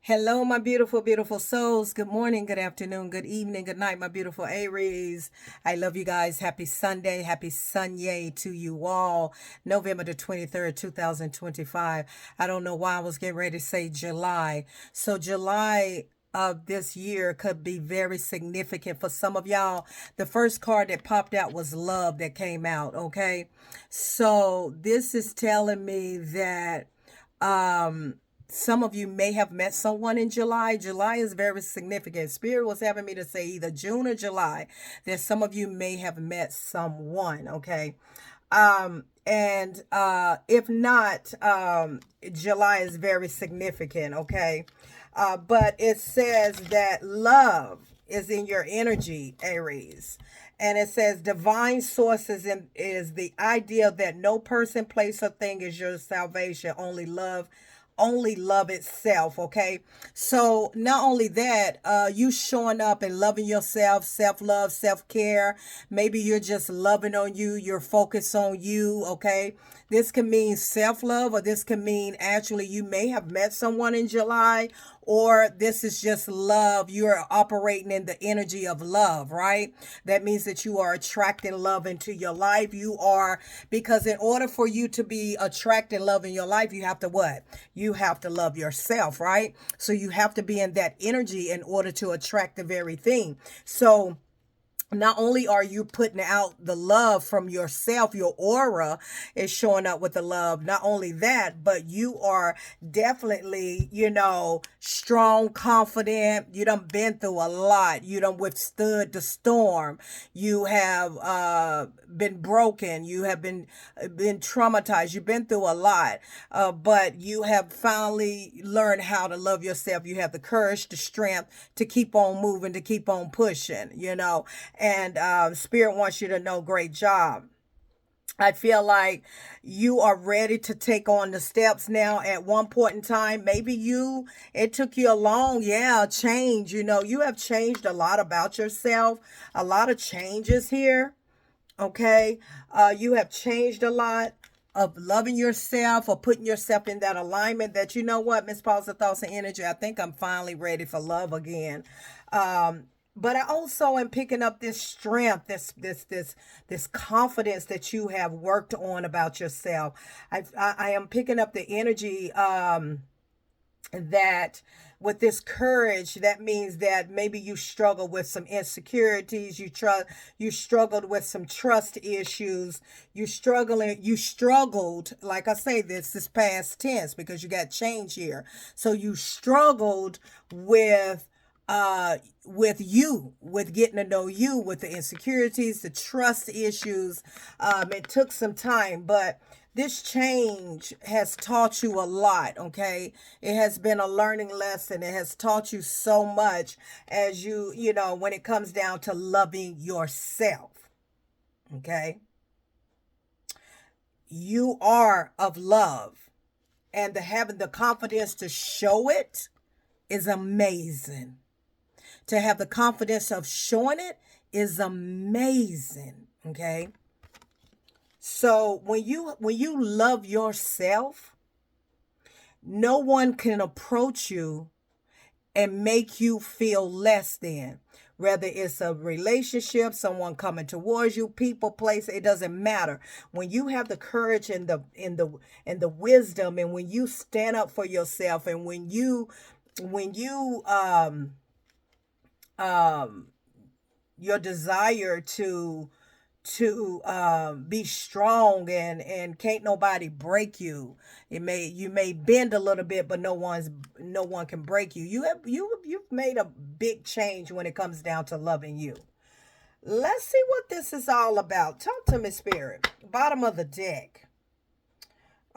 Hello, my beautiful, beautiful souls. Good morning, good afternoon, good evening, good night, my beautiful Aries. I love you guys. Happy Sunday. Happy Sunday to you all. November the 23rd, 2025. I don't know why I was getting ready to say July. So, July of this year could be very significant for some of y'all. The first card that popped out was love that came out. Okay. So, this is telling me that some of you may have met someone in July. July is very significant. Spirit was having me to say either June or July that some of you may have met someone, okay? And if not, July is very significant, okay? But it says that love is in your energy, Aries. And it says divine sources is the idea that no person, place, or thing is your salvation. Only love itself. Okay, so not only that, you showing up and loving yourself, self-love, self-care. Maybe you're just loving on you, you're focused on you. Okay, this can mean self-love, or this can mean actually you may have met someone in July, or this is just love. You're operating in the energy of love, right? That means that you are attracting love into your life. You are, because in order for you to be attracting love in your life, you have to what? You have to love yourself, right? So you have to be in that energy in order to attract the very thing. So not only are you putting out the love from yourself, your aura is showing up with the love. Not only that, but you are definitely, strong, confident. You done been through a lot. You done withstood the storm. You have been broken. You have been traumatized. You've been through a lot, but you have finally learned how to love yourself. You have the courage, the strength to keep on moving, to keep on pushing. And Spirit wants you to know, great job. I feel like you are ready to take on the steps now. At one point in time, maybe it took you a long, change. You have changed a lot about yourself, a lot of changes here. Okay. You have changed a lot of loving yourself or putting yourself in that alignment that, you know what, Miss Positive Thoughts and Energy, I think I'm finally ready for love again. But I also am picking up this strength, this confidence that you have worked on about yourself. I am picking up the energy that with this courage, that means that maybe you struggle with some insecurities, you struggled with some trust issues, you struggled, like I say, this is past tense because you got change here. So you struggled with getting to know you, with the insecurities, the trust issues. It took some time, but this change has taught you a lot. Okay, it has been a learning lesson. It has taught you so much as when it comes down to loving yourself. Okay, you are of love, and having the confidence to show it is amazing. To have the confidence of showing it is amazing. Okay, so when you love yourself, no one can approach you and make you feel less than. Whether it's a relationship, someone coming towards you, people, place, it doesn't matter. When you have the courage and the wisdom, and when you stand up for yourself, and when you um your desire to be strong, and can't nobody break you. You may bend a little bit, but no one can break you. You've made a big change when it comes down to loving you. Let's see what this is all about. Talk to me, Spirit. Bottom of the deck.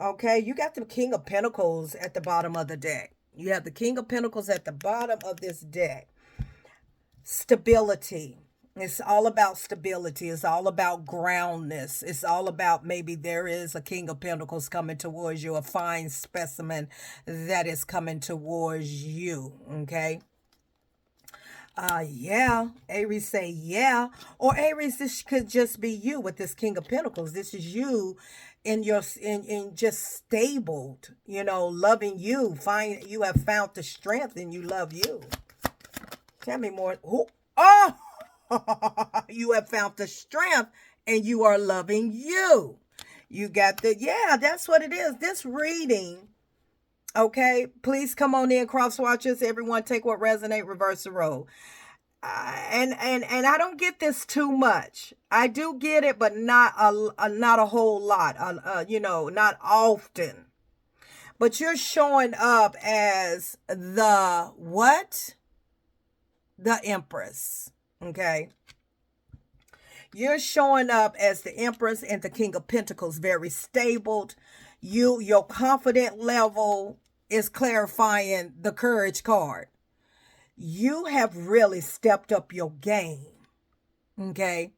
Okay, you got the King of Pentacles at the bottom of the deck. You have the King of Pentacles at the bottom of this deck. Stability. It's all about stability. It's all about groundness. It's all about, maybe there is a King of Pentacles coming towards you, a fine specimen that is coming towards you. Okay. Yeah. Aries say yeah. Or Aries, this could just be you with this King of Pentacles. This is you in just stabled, loving you. You have found the strength and you love you. Tell me more. Who? Oh, you have found the strength and you are loving you. You got the, yeah, that's what it is. This reading, okay, please come on in, cross watchers. Everyone take what resonate, reverse the role. And I don't get this too much. I do get it, but not a whole lot. Not often. But you're showing up as the what? The Empress. Okay. You're showing up as the Empress and the King of Pentacles, very stable. Your confident level is clarifying the Courage card. You have really stepped up your game. Okay.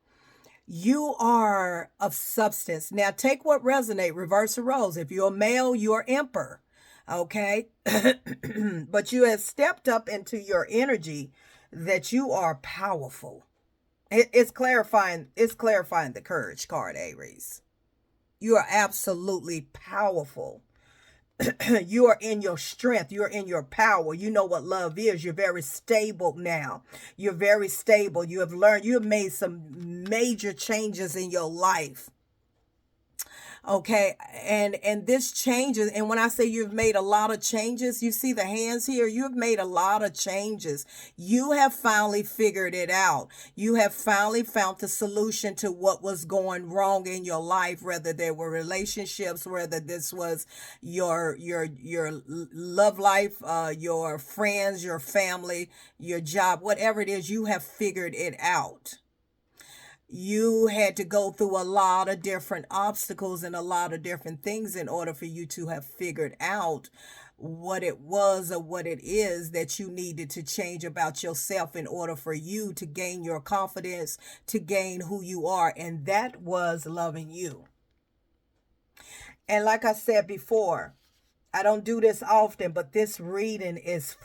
You are of substance. Now take what resonate, reverse the roles. If you're a male, you're emperor. Okay. But you have stepped up into your energy that you are powerful. It's clarifying the Courage card, Aries. You are absolutely powerful. You are in your strength. You're in your power. You know what love is. You're very stable now. You're very stable. You have made some major changes in your life. Okay, and this changes, and when I say you've made a lot of changes, you see the hands here, you've made a lot of changes. You have finally figured it out. You have finally found the solution to what was going wrong in your life, whether there were relationships, whether this was your love life, your friends, your family, your job, whatever it is, you have figured it out. You had to go through a lot of different obstacles and a lot of different things in order for you to have figured out what it was or what it is that you needed to change about yourself in order for you to gain your confidence, to gain who you are. And that was loving you. And like I said before, I don't do this often, but this reading is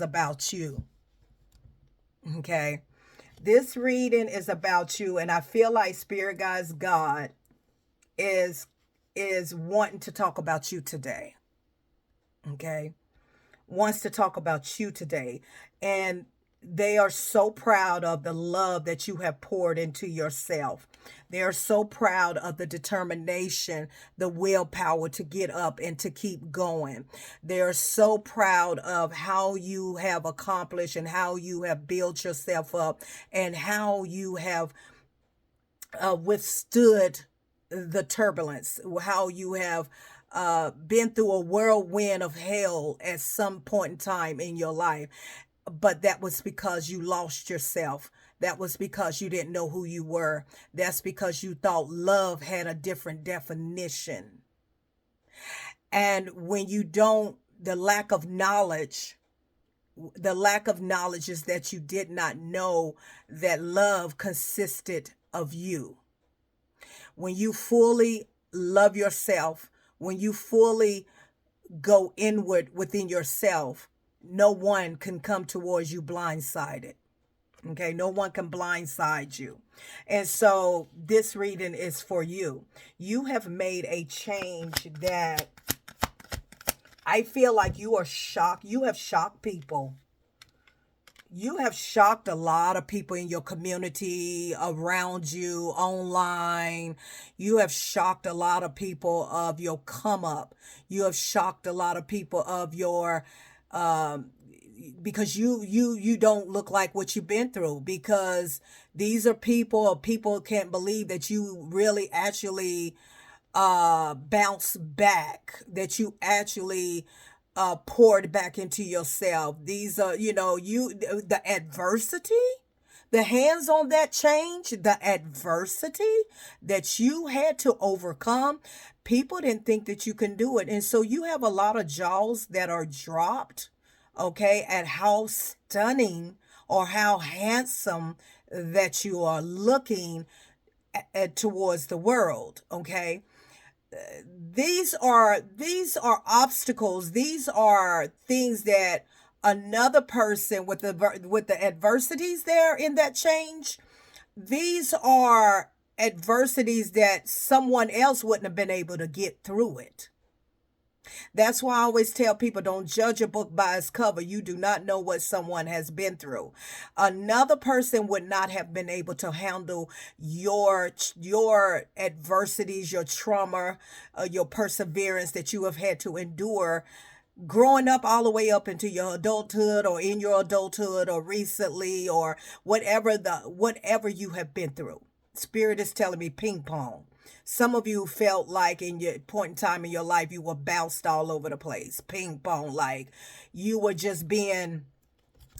about you. Okay. This reading is about you, and I feel like Spirit Guides God is wanting to talk about you today. Okay? Wants to talk about you today. And they are so proud of the love that you have poured into yourself. They are so proud of the determination, the willpower to get up and to keep going. They are so proud of how you have accomplished and how you have built yourself up and how you have withstood the turbulence, how you have been through a whirlwind of hell at some point in time in your life. But that was because you lost yourself. That was because you didn't know who you were. That's because you thought love had a different definition. And when you don't, the lack of knowledge is that you did not know that love consisted of you. When you fully love yourself, when you fully go inward within yourself, no one can come towards you blindsided. Okay, no one can blindside you. And so this reading is for you. You have made a change that I feel like you are shocked. You have shocked people. You have shocked a lot of people in your community, around you, online. You have shocked a lot of people of your come up. You have shocked a lot of people of your because you don't look like what you've been through, because these are people can't believe that you really actually bounce back, that you actually poured back into yourself. These are, the adversity, the hands on that change, the adversity that you had to overcome. People didn't think that you can do it. And so you have a lot of jaws that are dropped, okay, at how stunning or how handsome that you are looking towards the world, okay? These are obstacles. These are things that another person with the adversities there in that change. These are adversities that someone else wouldn't have been able to get through it. That's why I always tell people, don't judge a book by its cover. You do not know what someone has been through. Another person would not have been able to handle your adversities, your trauma, your perseverance that you have had to endure growing up all the way up into your adulthood, or in your adulthood, or recently, or whatever you have been through. Spirit is telling me ping pong. Some of you felt like in your point in time in your life you were bounced all over the place. Ping pong, like you were just being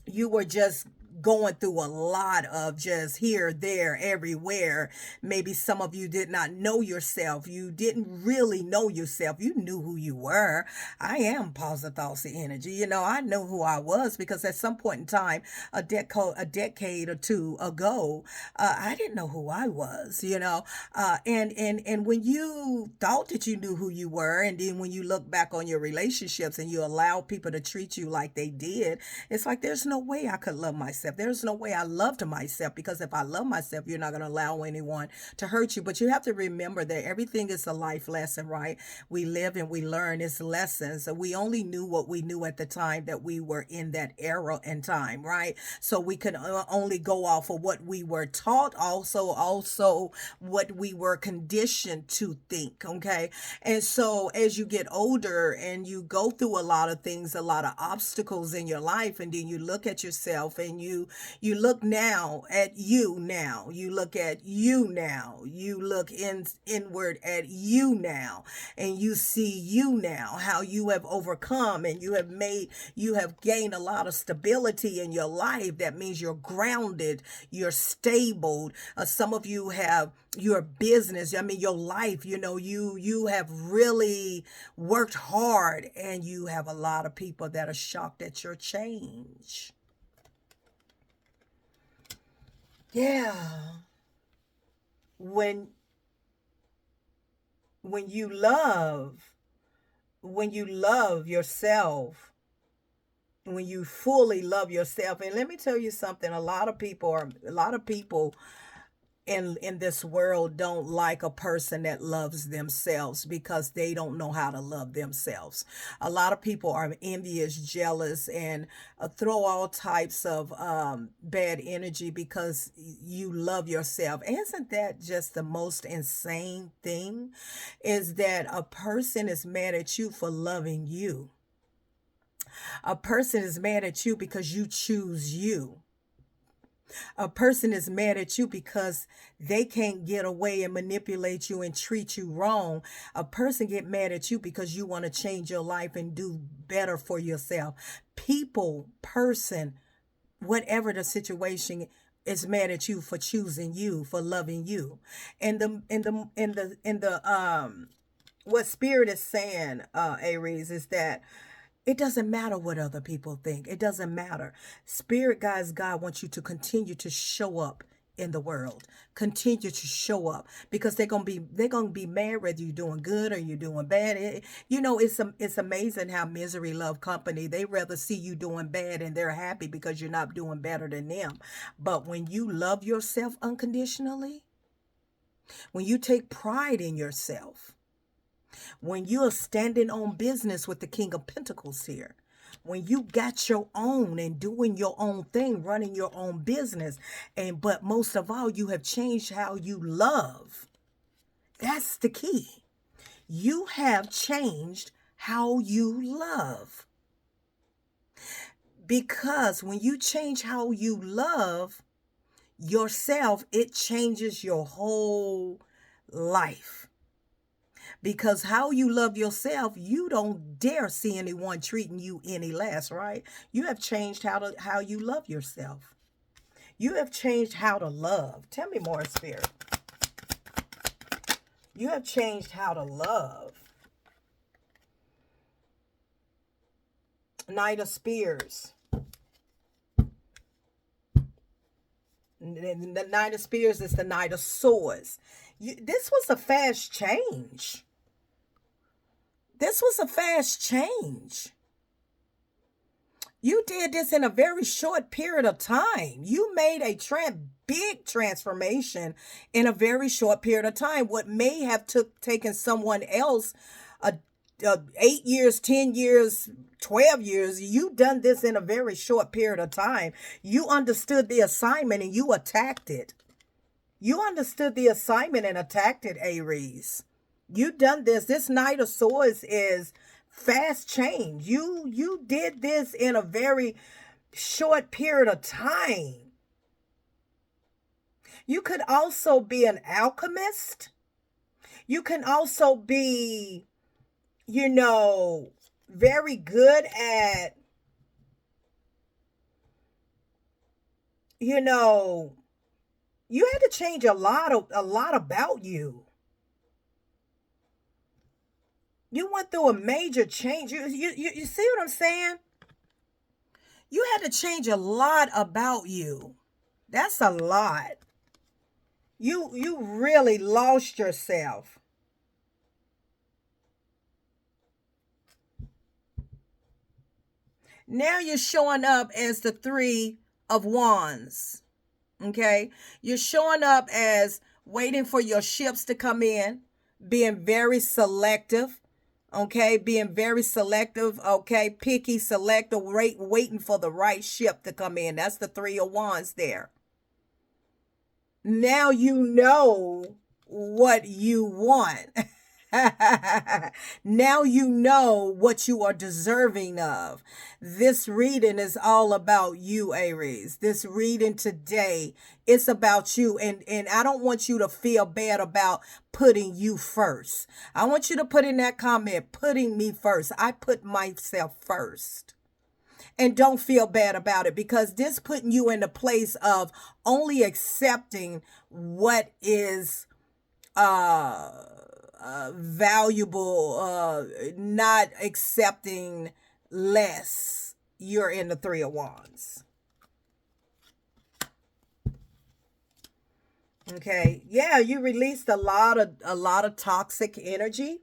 you were just going through a lot of just here, there, everywhere. Maybe some of you did not know yourself. You didn't really know yourself. You knew who you were. I am positive thoughts and energy. I know who I was because at some point in time, a decade or two ago, I didn't know who I was. And when you thought that you knew who you were, and then when you look back on your relationships and you allow people to treat you like they did, it's like there's no way I could love myself. There's no way I loved myself, because if I love myself, you're not going to allow anyone to hurt you. But you have to remember that everything is a life lesson, right? We live and we learn. It's lessons. We only knew what we knew at the time that we were in that era and time, right? So we can only go off of what we were taught, also what we were conditioned to think, okay? And so as you get older and you go through a lot of things, a lot of obstacles in your life, and then you look at yourself and you look now at you now. You look at you now. You look inward at you now, and you see you now, how you have overcome, and you have gained a lot of stability in your life. That means you're grounded, you're stable. Some of you have your business, I mean your life, you have really worked hard, and you have a lot of people that are shocked at your change. Yeah. When when you love, when you love yourself, when you fully love yourself, and let me tell you something, a lot of people in this world don't like a person that loves themselves, because they don't know how to love themselves. A lot of people are envious, jealous, and throw all types of bad energy because you love yourself. Isn't that just the most insane thing? Is that a person is mad at you for loving you. A person is mad at you because you choose you. A person is mad at you because they can't get away and manipulate you and treat you wrong. A person get mad at you because you want to change your life and do better for yourself. People, person, whatever the situation, is mad at you for choosing you, for loving you. And the what spirit is saying, Aries, is that it doesn't matter what other people think. It doesn't matter. Spirit guides, God wants you to continue to show up in the world. Continue to show up, because they're gonna be mad whether you're doing good or you're doing bad. It's amazing how misery love company. They rather see you doing bad, and they're happy because you're not doing better than them. But when you love yourself unconditionally, when you take pride in yourself, when you are standing on business with the King of Pentacles here, when you got your own and doing your own thing, running your own business, but most of all, you have changed how you love. That's the key. You have changed how you love. Because when you change how you love yourself, it changes your whole life. Because how you love yourself, you don't dare see anyone treating you any less, right? You have changed how you love yourself. You have changed how to love. Tell me more, Spirit. You have changed how to love. Knight of Spears. The Knight of Spears is the Knight of Swords. This was a fast change. This was a fast change. You did this in a very short period of time. You made a big transformation in a very short period of time. What may have taken someone else a, 8 years, 10 years, 12 years, you done this in a very short period of time. You understood the assignment and you attacked it. You understood the assignment and attacked it, Aries. You done this. This Knight of Swords is fast change. You did this in a very short period of time. You could also be an alchemist. You can also be, very good at, you had to change a lot about you. You went through a major change. You see what I'm saying? You had to change a lot about you. That's a lot. You really lost yourself. Now you're showing up as the 3 of Wands. Okay? You're showing up as waiting for your ships to come in, being very selective. Okay, being very selective, okay, picky, selective, waiting for the right ship to come in. That's the 3 of Wands there. Now you know what you want. Now you know what you are deserving of. This reading is all about you, Aries. This reading today, it's about you. And I don't want you to feel bad about putting you first. I want you to put in that comment, putting me first. I put myself first. And don't feel bad about it, because this putting you in the place of only accepting what is valuable, not accepting less. You're in the 3 of Wands. Okay, yeah, you released a lot of toxic energy.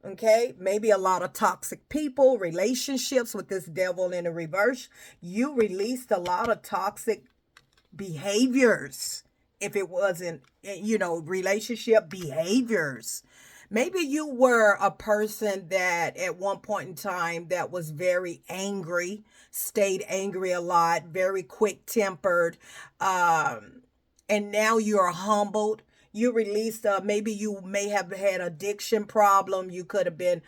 Okay, maybe a lot of toxic people, relationships with this devil in the reverse. You released a lot of toxic behaviors. If it wasn't, relationship behaviors. Maybe you were a person that at one point in time that was very angry, stayed angry a lot, very quick tempered, and now you're humbled. You released, maybe you may have had addiction problem. You could have been,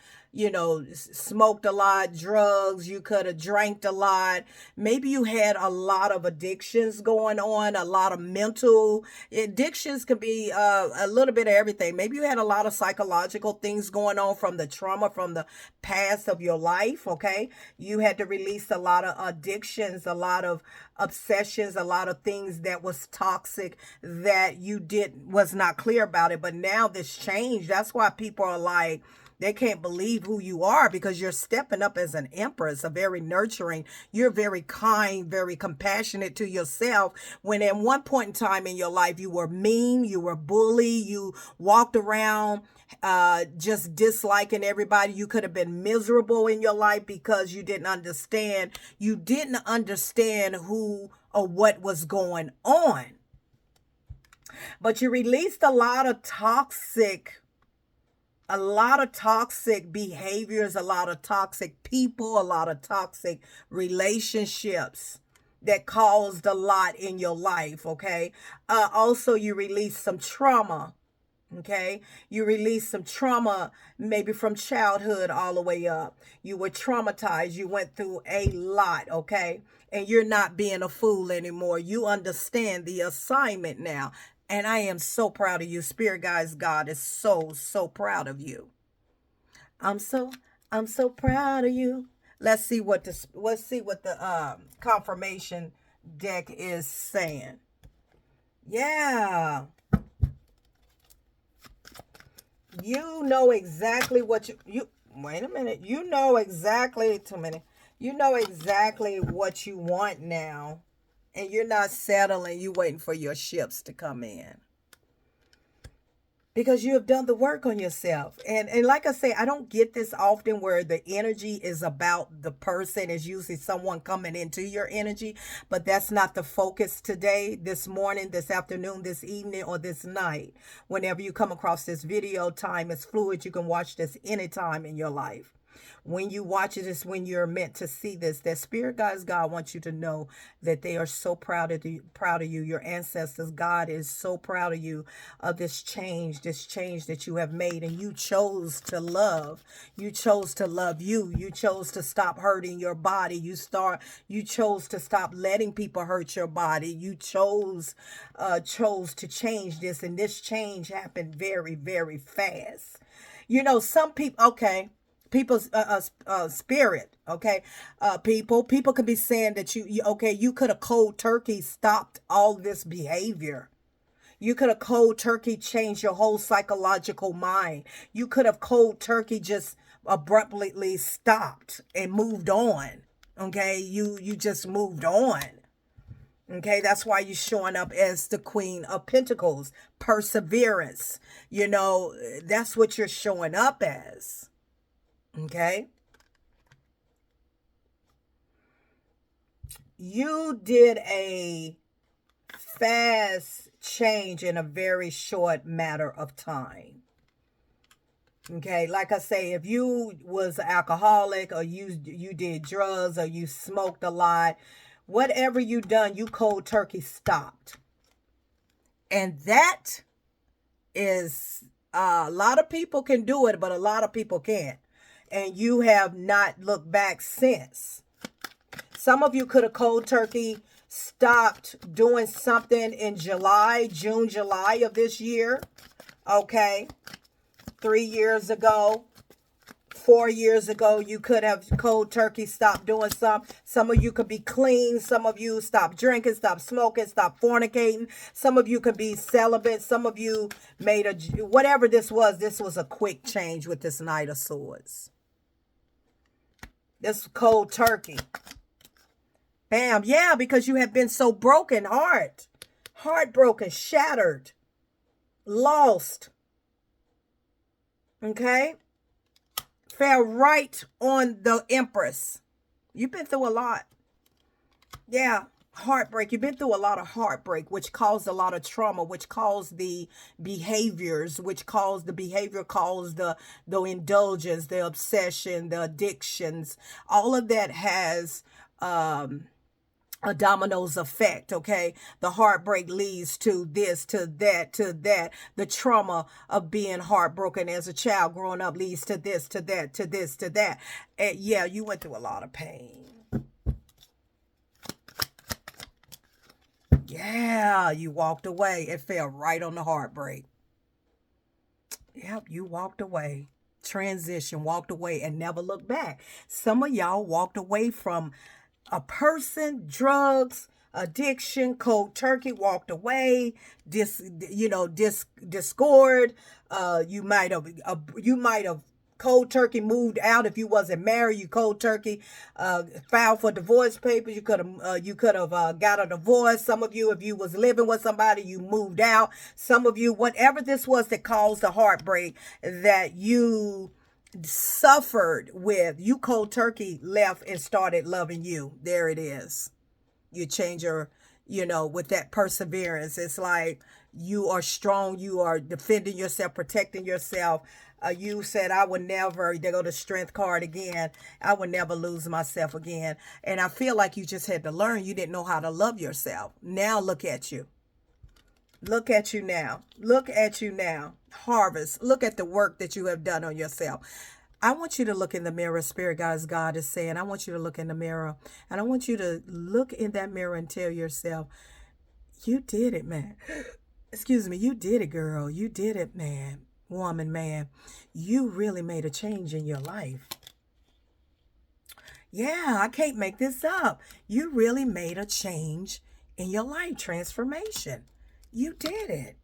smoked a lot, drugs. You could have drank a lot. Maybe you had a lot of addictions going on, a lot of mental addictions. Could be a little bit of everything. Maybe you had a lot of psychological things going on from the trauma from the past of your life. Okay, you had to release a lot of addictions, a lot of obsessions, a lot of things that was toxic that was not clear about it. But now this changed. That's why people are like, they can't believe who you are, because you're stepping up as an empress, a very nurturing. You're very kind, very compassionate to yourself. When at one point in time in your life, you were mean, you were bully, you walked around just disliking everybody. You could have been miserable in your life because you didn't understand. You didn't understand who or what was going on. But you released a lot of toxic behaviors, a lot of toxic people, a lot of toxic relationships that caused a lot in your life. Okay. Also, you released some trauma. Okay. You released some trauma, maybe from childhood all the way up. You were traumatized. You went through a lot. Okay. And you're not being a fool anymore. You understand the assignment now. And I am so proud of you. Spirit guys, God is so, so proud of you. I'm so proud of you. Let's see what the confirmation deck is saying. Yeah. You know exactly what you wait a minute. You know exactly You know exactly what you want now. And you're not settling. You waiting for your ships to come in. because you have done the work on yourself. And like I say, I don't get this often where the energy is about the person. Is usually someone coming into your energy, but that's not the focus today, this morning, this afternoon, this evening, or this night. Whenever you come across this video, time is fluid. You can watch this anytime in your life. When you watch it is when you're meant to see this. That spirit guides, God wants you to know that they are so proud of you. Your ancestors, God is so proud of you, of this change that you have made. And you chose to love. You chose to love you. You chose to stop hurting your body. You chose to stop letting people hurt your body. You chose to change this. And this change happened very, very fast. Some people, okay, people's spirit, okay, people can be saying that okay, you could have cold turkey stopped all this behavior. You could have cold turkey changed your whole psychological mind. You could have cold turkey just abruptly stopped and moved on. Okay, you just moved on. Okay, that's why you're showing up as the Queen of Pentacles. Perseverance. That's what you're showing up as. Okay. You did a fast change in a very short matter of time. Okay, like I say, if you was an alcoholic, or you did drugs, or you smoked a lot, whatever you done, you cold turkey stopped. And that is, a lot of people can do it, but a lot of people can't. And you have not looked back since. Some of you could have cold turkey stopped doing something in June, July of this year. Okay. 3 years ago, 4 years ago, you could have cold turkey stopped doing something. Some of you could be clean. Some of you stop drinking, stop smoking, stop fornicating. Some of you could be celibate. Some of you made whatever this was a quick change with this Knight of Swords. This cold turkey. Bam. Yeah, because you have been so broken, heartbroken, shattered, lost. Okay? Fell right on the Empress. You've been through a lot. Yeah. Heartbreak. You've been through a lot of heartbreak, which caused a lot of trauma, which caused the behaviors, caused the indulgence, the obsession, the addictions. All of that has a dominoes effect. Okay, the heartbreak leads to this, to that, to that. The trauma of being heartbroken as a child growing up leads to this, to that, to this, to that. And yeah, you went through a lot of pain. Yeah, you walked away. It fell right on the heartbreak. Yep, you walked away. Transition, walked away and never looked back. Some of y'all walked away from a person, drugs, addiction, cold turkey, walked away, discord. You might have cold turkey moved out. If you wasn't married, you cold turkey filed for divorce papers. You could have got a divorce. Some of you, if you was living with somebody, you moved out. Some of you, whatever this was that caused the heartbreak that you suffered with, you cold turkey left and started loving you. There it is. You change with that perseverance. It's like you are strong. You are defending yourself, protecting yourself. You said, I would never, there go the strength card again. I would never lose myself again. And I feel like you just had to learn. You didn't know how to love yourself. Now look at you. Look at you now. Look at you now. Harvest. Look at the work that you have done on yourself. I want you to look in the mirror. Spirit guys, God is saying, I want you to look in the mirror. And I want you to look in that mirror and tell yourself, you did it, man. Excuse me. You did it, girl. You did it, man. Woman, man. You really made a change in your life. Yeah, I can't make this up. You really made a change in your life. Transformation. You did it.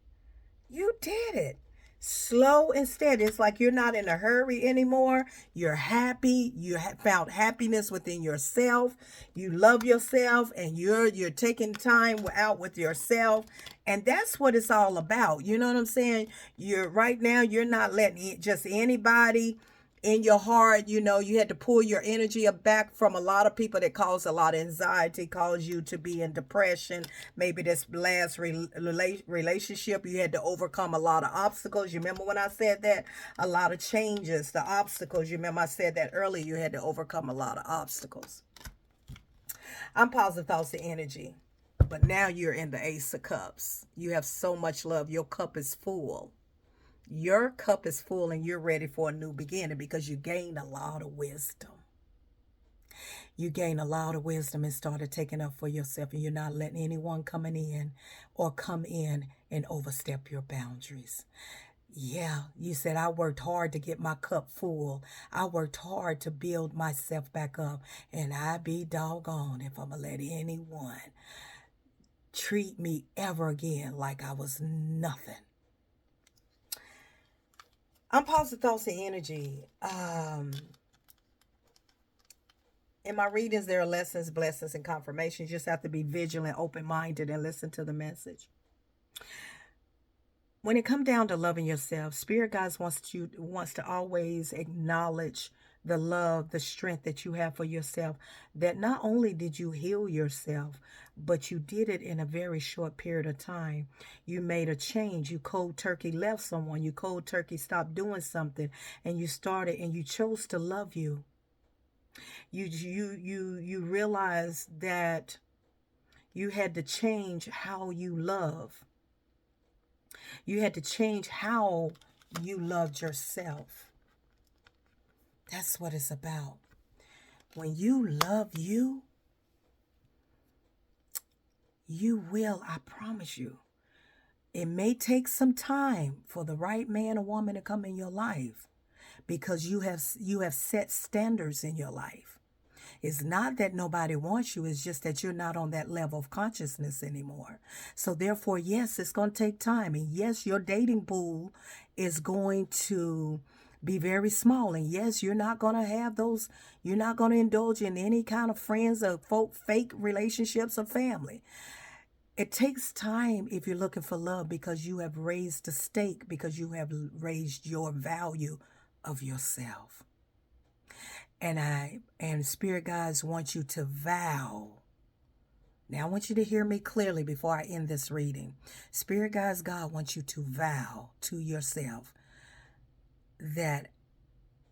You did it. Slow and steady. It's like you're not in a hurry anymore. You're happy. You have found happiness within yourself. You love yourself, and you're taking time out with yourself. And that's what it's all about. You know what I'm saying? You're right now, you're not letting just anybody in your heart. You had to pull your energy back from a lot of people that cause a lot of anxiety, cause you to be in depression. Maybe this last relationship, you had to overcome a lot of obstacles. You remember when I said that? A lot of changes, the obstacles. You remember I said that earlier, you had to overcome a lot of obstacles. I'm positive thoughts and energy. But now you're in the Ace of Cups. You have so much love. Your cup is full. Your cup is full and you're ready for a new beginning because you gained a lot of wisdom. You gained a lot of wisdom and started taking up for yourself, and you're not letting anyone coming in or come in and overstep your boundaries. Yeah, you said, I worked hard to get my cup full. I worked hard to build myself back up, and I be doggone if I'm going to let anyone treat me ever again like I was nothing. I'm positive thoughts and energy. In my readings, there are lessons, blessings, and confirmations. You just have to be vigilant, open-minded, and listen to the message. When it comes down to loving yourself, Spirit Guides wants to always acknowledge the love, the strength that you have for yourself. That not only did you heal yourself, but you did it in a very short period of time. You made a change. You cold turkey left someone. You cold turkey stopped doing something, and you started and you chose to love you. You realize that you had to change how you love. You had to change how you loved yourself. That's what it's about. When you love you, you will, I promise you. It may take some time for the right man or woman to come in your life because you have set standards in your life. It's not that nobody wants you. It's just that you're not on that level of consciousness anymore. So therefore, yes, it's going to take time. And yes, your dating pool is going to be very small. And yes, you're not going to have those. You're not going to indulge in any kind of friends or fake relationships or family. It takes time if you're looking for love because you have raised the stake, because you have raised your value of yourself. And Spirit Guides want you to vow. Now I want you to hear me clearly before I end this reading. Spirit Guides, God wants you to vow to yourself that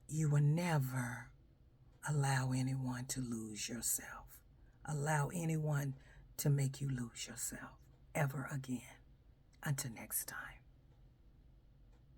you will never allow anyone to lose yourself. Allow anyone to make you lose yourself ever again. Until next time.